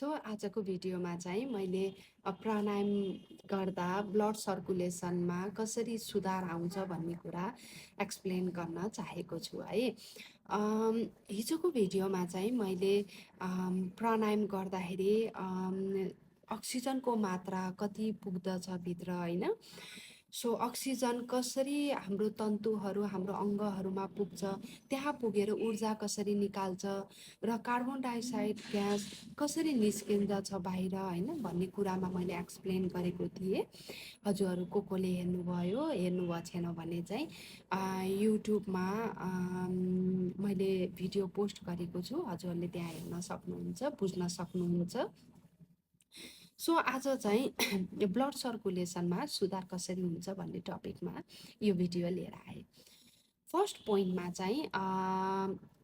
आजको भिडियोमा चाहिँ मैले प्राणायाम गर्दा ब्लड सर्कुलेसनमा कसरी सुधार आउँछ भन्ने कुरा एक्सप्लेन गर्न चाहेको छु है। हिजोको भिडियोमा चाहिँ मैले प्राणायाम गर्दाखेरि अक्सिजनको मात्रा कति पुग्दछ भित्र होइन। अक्सिजन कसरी हाम्रो तन्तुहरू हाम्रो अङ्गहरूमा पुग्छ, त्यहाँ पुगेर ऊर्जा कसरी निकाल्छ र कार्बन डाइअक्साइड ग्यास कसरी निस्किँदछ बाहिर होइन भन्ने कुरामा मैले एक्सप्लेन गरेको थिएँ। हजुरहरू कोले हेर्नुभएको छैन भने चाहिँ युट्युबमा मैले भिडियो पोस्ट गरेको छु, हजुरहरूले त्यहाँ हेर्न सक्नुहुन्छ, बुझ्न सक्नुहुन्छ। आज चाहिँ ब्लड सर्कुलेसनमा सुधार कसरी हुन्छ भन्ने टपिकमा यो भिडियो लिएर आएँ। फर्स्ट पोइन्टमा चाहिँ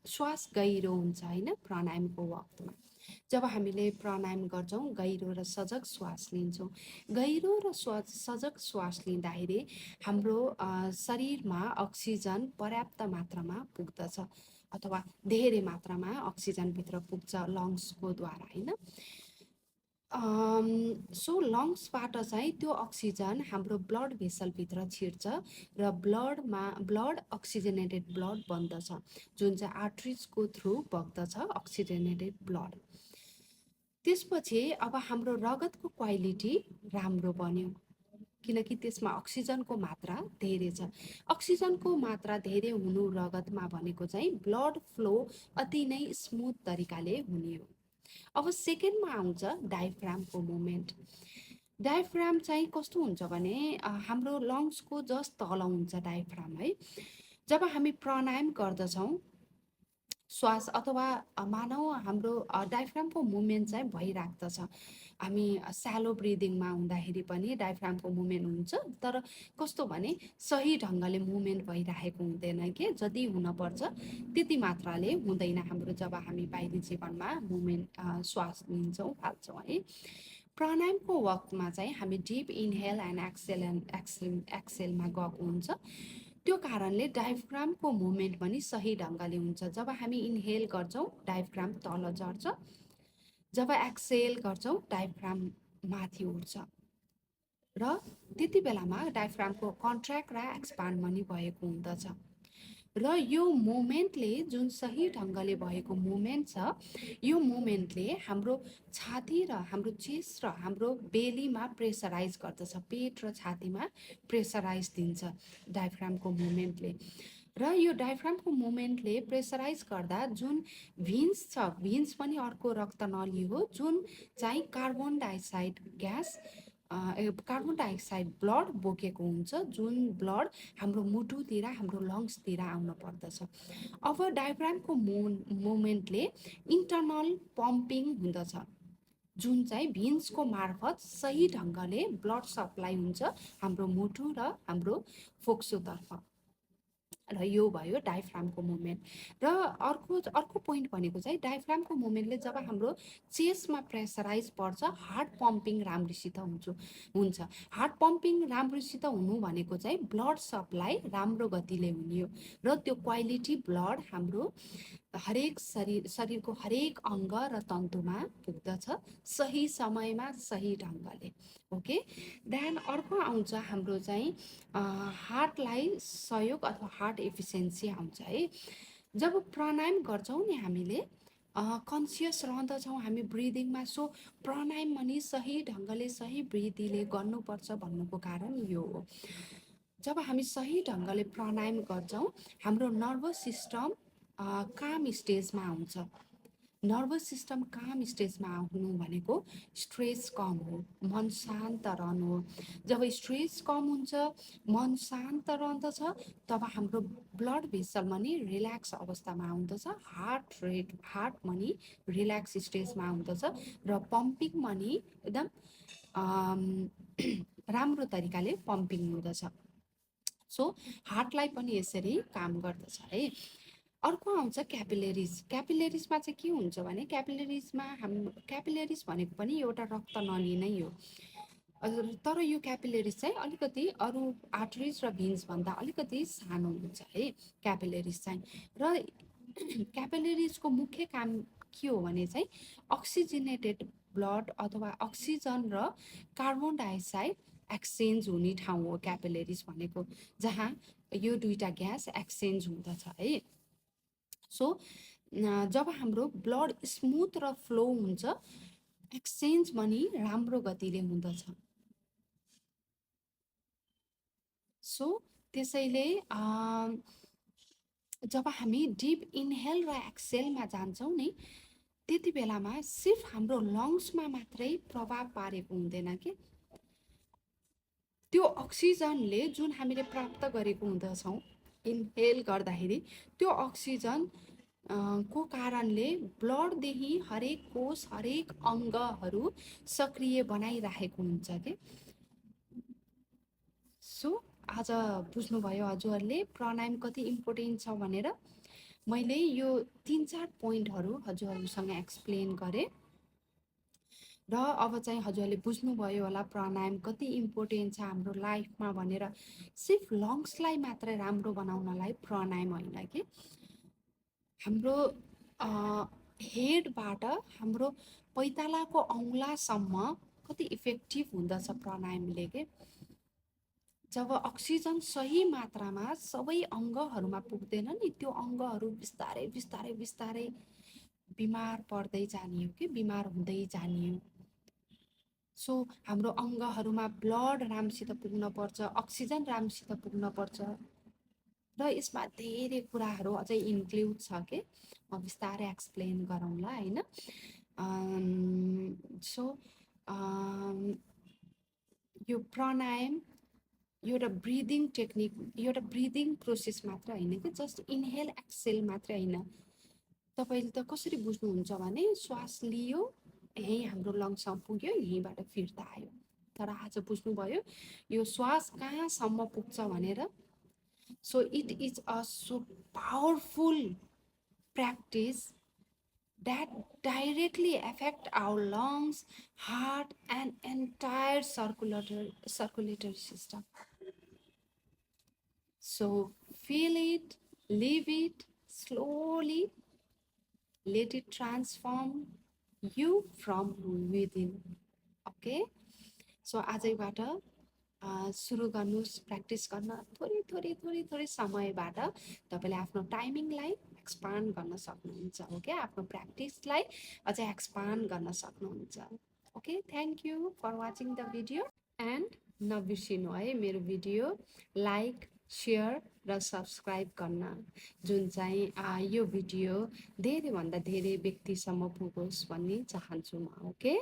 श्वास गहिरो हुन्छ होइन प्राणायामको वक्तमा। जब हामीले प्राणायाम गर्छौँ गहिरो र सजग श्वास लिन्छौँ। गहिरो र सजग श्वास लिँदाखेरि हाम्रो शरीरमा अक्सिजन पर्याप्त मात्रामा पुग्दछ अथवा धेरै मात्रामा अक्सिजनभित्र पुग्छ लङ्सको द्वारा होइन। लङ्सबाट चाहिँ त्यो अक्सिजन हाम्रो ब्लड भेसलभित्र छिर्छ र ब्लड अक्सिजनेटेड ब्लड बन्दछ, जुन चाहिँ आर्ट्रिजको थ्रु बग्दछ अक्सिजनेटेड ब्लड। त्यसपछि अब हाम्रो रगतको क्वालिटी राम्रो बन्यो किनकि त्यसमा अक्सिजनको मात्रा धेरै छ। अक्सिजनको मात्रा धेरै हुनु रगतमा भनेको चाहिँ ब्लड फ्लो अति नै स्मुथ तरिकाले हुने हो। अब सेकेन्डमा आउँछ डायफ्रामको मुभमेन्ट। डायफ्राम चाहिँ कस्तो हुन्छ भने हाम्रो लङ्सको जस्ट तल हुन्छ डायफ्राम है। जब हामी प्राणायाम गर्दछौँ श्वास अथवा मानौ हाम्रो डायफ्रामको मुभमेन्ट चाहिँ भइराख्दछ। हामी स्यालो ब्रिदिङमा हुँदाखेरि पनि डायफ्रामको मुभमेन्ट हुन्छ, तर कस्तो भने सही ढङ्गले मुभमेन्ट भइरहेको हुँदैन कि जति हुनपर्छ त्यति मात्राले हुँदैन हाम्रो जब हामी बाहिरी जीवनमा मुभमेन्ट श्वास लिन्छौँ फाल्छौँ है। प्राणायामको वक्तमा चाहिँ हामी डिप इनहेल एन्ड एक्सेलमा गएको हुन्छ। त्यो कारणले डायफ्रामको मुभमेन्ट पनि सही ढङ्गले हुन्छ। जब हामी इनहेल गर्छौँ डायफ्राम तल झर्छ, जब एक्सेल गर्छौँ डायफ्राम माथि उठ्छ र त्यति बेलामा डायफ्रामको कन्ट्र्याक्ट र एक्सपान्ड पनि भएको हुँदछ। र यो मुभमेन्टले जुन सही ढङ्गले भएको मुभमेन्ट छ, यो मुभमेन्टले हाम्रो छाती र हाम्रो चेस्ट र हाम्रो बेलीमा प्रेसराइज गर्दछ, पेट र छातीमा प्रेसराइज दिन्छ डायफ्रामको मुभमेन्टले। र यो डायफ्रामको मुभमेन्टले प्रेसराइज गर्दा जुन भिन्स छ, भिन्स पनि अर्को रक्तनली हो जुन चाहिँ कार्बन डाइअक्साइड ब्लड बोकेको हुन्छ, जुन ब्लड हाम्रो मुटुतिर हाम्रो लङ्सतिर आउन पर्दछ। अब डायफ्रामको मुभमेन्टले इन्टरनल पम्पिङ हुँदछ जुन चाहिँ भिन्सको मार्फत सही ढङ्गले ब्लड सप्लाई हुन्छ हाम्रो मुटु र हाम्रो फोक्सोतर्फ। र यो भयो डायफ्रामको मुभमेन्ट। र अर्को पोइन्ट भनेको चाहिँ डायफ्रामको मुभमेन्टले जब हाम्रो चेस्टमा प्रेसराइज पर्छ हार्ट पम्पिङ राम्रोसित हुन्छ। हार्ट पम्पिङ राम्रोसित हुनु भनेको चाहिँ ब्लड सप्लाई राम्रो गतिले हुने हो र त्यो क्वालिटी ब्लड हाम्रो हरेक शरीरको हरेक अङ्ग र तन्तुमा पुग्दछ सही समयमा सही ढङ्गले। ओके, देन अर्को आउँछ हाम्रो चाहिँ हार्टलाई सहयोग अथवा हार्ट एफिसियन्सी आउँछ है। जब प्राणायाम गर्छौँ नि हामीले कन्सियस रहँदछौँ हामी ब्रिदिङमा। प्राणायाम पनि सही ढङ्गले सही ब्रिदीले गर्नुपर्छ भन्नुको कारण यो हो। जब हामी सही ढङ्गले प्राणायाम गर्छौँ हाम्रो नर्भस सिस्टम काम स्टेजमा आउँछ। नर्भस सिस्टम काम स्टेजमा आउनु भनेको स्ट्रेस कम हो, मन शान्त रहनु हो। जब स्ट्रेस कम हुन्छ, मन शान्त रहँदछ, तब हाम्रो ब्लड भेसल पनि रिल्याक्स अवस्थामा आउँदछ, हार्ट पनि रिल्याक्स स्टेजमा आउँदछ र पम्पिङ पनि एकदम राम्रो तरिकाले पम्पिङ हुँदछ। हार्टलाई पनि यसरी काम गर्दछ है। अर्को आउँछ क्यापिलेरिज। क्यापिलेरिजमा चाहिँ के हुन्छ भने क्यापिलेरिज भनेको पनि एउटा रक्तनली नै हो, तर यो क्यापिलेरिज चाहिँ अलिकति अरू आर्टरिज र भिन्स भन्दा अलिकति सानो हुन्छ है क्यापिलेरिज चाहिँ। र क्यापिलेरिजको मुख्य काम के हो भने चाहिँ अक्सिजनेटेड ब्लड अथवा अक्सिजन र कार्बन डाइअक्साइड एक्सचेन्ज हुने ठाउँ हो क्यापिलेरिज भनेको, जहाँ यो दुईटा ग्यास एक्सचेन्ज हुँदछ है। सो जब हाम्रो ब्लड स्मुथ र फ्लो हुन्छ, एक्सचेन्ज पनि राम्रो गतिले हुँदछ। सो त्यसैले जब हामी डिप इनहेल र एक्सेलमा जान्छौँ नि, त्यति बेलामा सिर्फ हाम्रो लङ्समा मात्रै प्रभाव पारेको हुँदैन कि, त्यो अक्सिजनले जुन हामीले प्राप्त गरेको हुँदछौँ इनहेल गर्दाखेरि, त्यो अक्सिजन को कारणले ब्लडदेखि हरेक कोष हरेक अङ्गहरू सक्रिय बनाइराखेको हुन्छ कि। सो आज बुझ्नुभयो हजुरहरूले प्राणायाम कति इम्पोर्टेन्ट छ भनेर। मैले यो 3-4 पोइन्टहरू हजुरहरूसँग एक्सप्लेन गरेँ र अब चाहिँ हजुरहरूले बुझ्नुभयो होला प्राणायाम कति इम्पोर्टेन्ट छ हाम्रो लाइफमा भनेर। सिर्फ लङ्सलाई मात्रै राम्रो बनाउनलाई प्राणायाम होइन कि, हाम्रो हेडबाट हाम्रो पैतालाको औँलासम्म कति इफेक्टिभ हुँदछ प्राणायामले के। जब अक्सिजन सही मात्रामा सबै अङ्गहरूमा पुग्दैन नि, त्यो अङ्गहरू बिस्तारै बिस्तारै बिस्तारै बिमार पर्दै जाने हो कि, बिमार हुँदै जाने हो। सो हाम्रो अङ्गहरूमा ब्लड राम्रोसित पुग्न पर्छ, अक्सिजन राम्रोसित पुग्न पर्छ र यसमा धेरै कुराहरू अझै इन्क्लुड छ कि, म बिस्तारै एक्सप्लेन गरौँला होइन। सो यो प्राणायाम एउटा ब्रिदिङ टेक्निक, एउटा ब्रिदिङ प्रोसेस मात्र होइन कि, जस्ट इनहेल एक्सेल मात्रै होइन। तपाईँले त कसरी बुझ्नुहुन्छ भने श्वास लियो, यहीँ हाम्रो लङ्समा पुग्यो, यहीँबाट फिर्ता आयो। तर आज बुझ्नुभयो यो श्वास कहाँसम्म पुग्छ भनेर। So it is a so powerful practice that directly affect our lungs, heart and entire circulatory system. So feel it, live it slowly, let it transform you from within. Okay, so आजैबाट सुरु गर्नुहोस् practice गर्न। थोरै थोरै थोरै थोरै समयबाट तपाईँले आफ्नो टाइमिङलाई एक्सपान्ड गर्न सक्नुहुन्छ। ओके, आफ्नो प्र्याक्टिसलाई अझै एक्सपान्ड गर्न सक्नुहुन्छ। Okay, thank you for watching the video and नबिर्सिनु है मेरो भिडियो लाइक, सेयर र सब्सक्राइब गर्न, जुन चाहिँ यो भिडियो धेरैभन्दा धेरै व्यक्तिसम्म पुगोस् भन्ने चाहन्छु म। ओके।